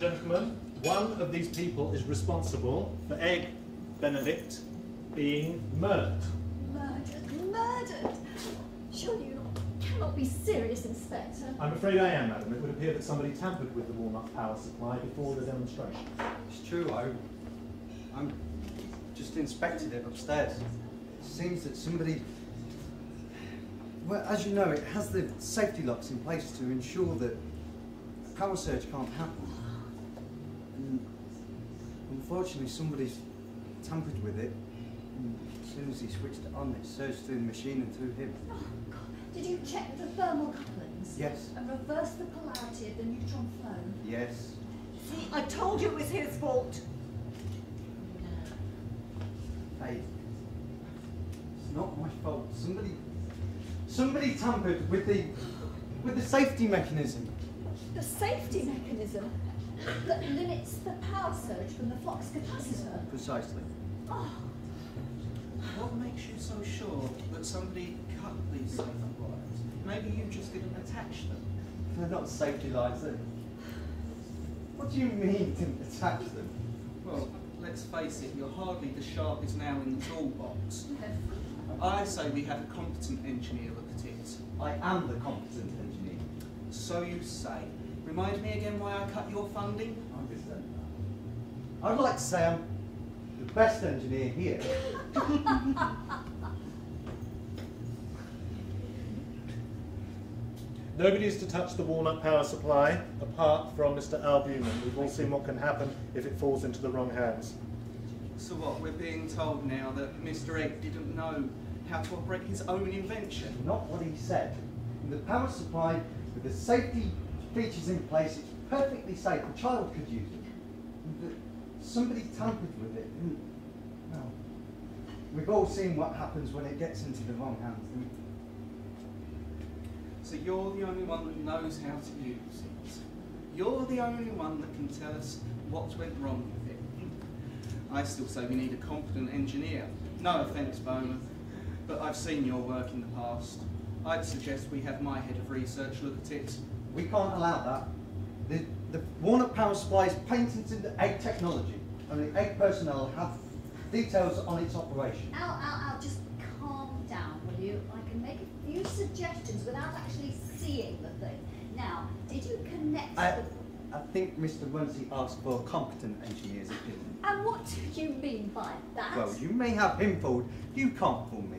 Gentlemen, one of these people is responsible for Egg Benedict being murdered. Murdered? Murdered? Surely you cannot be serious, Inspector. I'm afraid I am, madam. It would appear that somebody tampered with the walnut power supply before the demonstration. It's true, I'm just inspected it upstairs. It seems that somebody... Well, as you know, it has the safety locks in place to ensure that a power surge can't happen. And unfortunately, somebody's tampered with it. And as soon as he switched it on, it surged through the machine and through him. Oh, God. Did you check the thermal couplings? Yes. And reverse the polarity of the neutron flow? Yes. See, I told you it was his fault. Hey, it's not my fault. Somebody tampered with the safety mechanism. The safety mechanism that limits the power surge from the flux capacitor? Precisely. Oh. What makes you so sure that somebody cut these safety wires? Maybe you just didn't attach them. They're not safety lines, then. What do you mean, didn't attach them? Well, let's face it, you're hardly the sharpest nail in the toolbox. I say we have a competent engineer look at it. I am the competent engineer. So you say. Remind me again why I cut your funding? I understand that. I'd like to say I'm the best engineer here. Nobody is to touch the walnut power supply apart from Mr. Albumin. We've all seen what can happen if it falls into the wrong hands. So what, we're being told now that Mr. Egg didn't know how to operate his own invention? Not what he said. The power supply with the safety features in place, it's perfectly safe. A child could use it. Somebody tampered with it. And, well, we've all seen what happens when it gets into the wrong hands. So you're the only one that knows how to use it. You're the only one that can tell us what went wrong with it. I still say we need a competent engineer. No offence, Bowman, but I've seen your work in the past. I'd suggest we have my head of research look at it. We can't allow that. The walnut power supply is patented Egg technology, and the Egg personnel have details on its operation. Al, just calm down, will you? I can make a few suggestions without actually seeing the thing. Now, did you connect I think Mr. Runcie asked for a competent engineer's opinion. And what do you mean by that? Well, you may have him fooled. You can't fool me.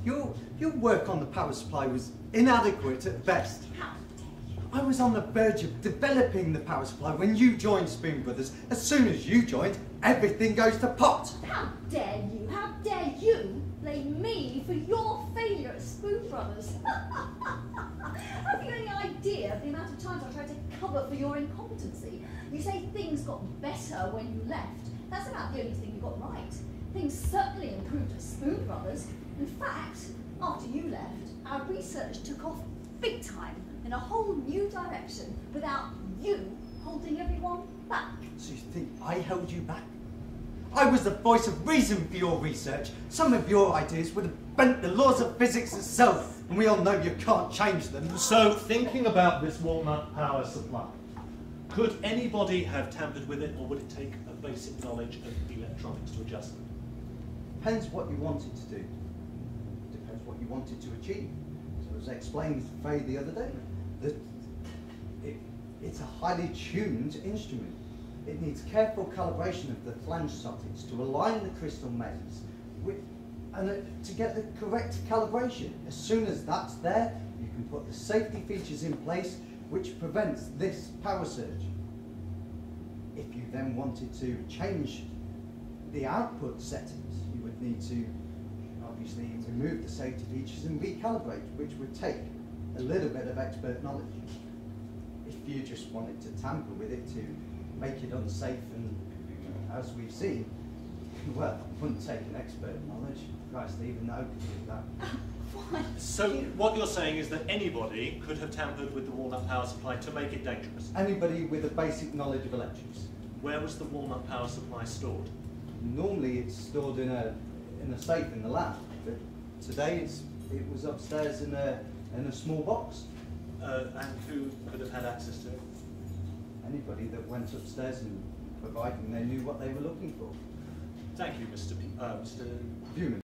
Your work on the power supply was inadequate at best. How dare you? I was on the verge of developing the power supply when you joined Spoon Brothers. As soon as you joined, everything goes to pot. How dare you? How dare you blame me for your failure at Spoon Brothers? Have you any idea of the amount of times I tried to cover for your incompetency? You say things got better when you left. That's about the only thing you got right. Things certainly improved at Spoon Brothers. In fact, after you left, our research took off big time in a whole new direction without you holding everyone back. So you think I held you back? I was the voice of reason for your research. Some of your ideas would have bent the laws of physics itself, and we all know you can't change them. So, thinking about this walnut power supply, could anybody have tampered with it, or would it take a basic knowledge of electronics to adjust them? Depends what you wanted to do. Depends what you wanted to achieve. So as I explained to Faye the other day, that it's a highly tuned instrument. It needs careful calibration of the flange sockets to align the crystal mains to get the correct calibration. As soon as that's there, you can put the safety features in place which prevents this power surge. If you then wanted to change the output settings, you would need to obviously remove the safety features and recalibrate, which would take a little bit of expert knowledge. If you just wanted to tamper with it to make it unsafe, and as we've seen, well, it wouldn't take an expert knowledge. Christ, even though could do that. So what you're saying is that anybody could have tampered with the walnut power supply to make it dangerous? Anybody with a basic knowledge of electrics. Where was the walnut power supply stored? Normally it's stored in a safe in the lab, but today it was upstairs in a small box. And who could have had access to it? anybody that went upstairs and providing they knew what they were looking for. Thank you, Mr. Mr. Buman.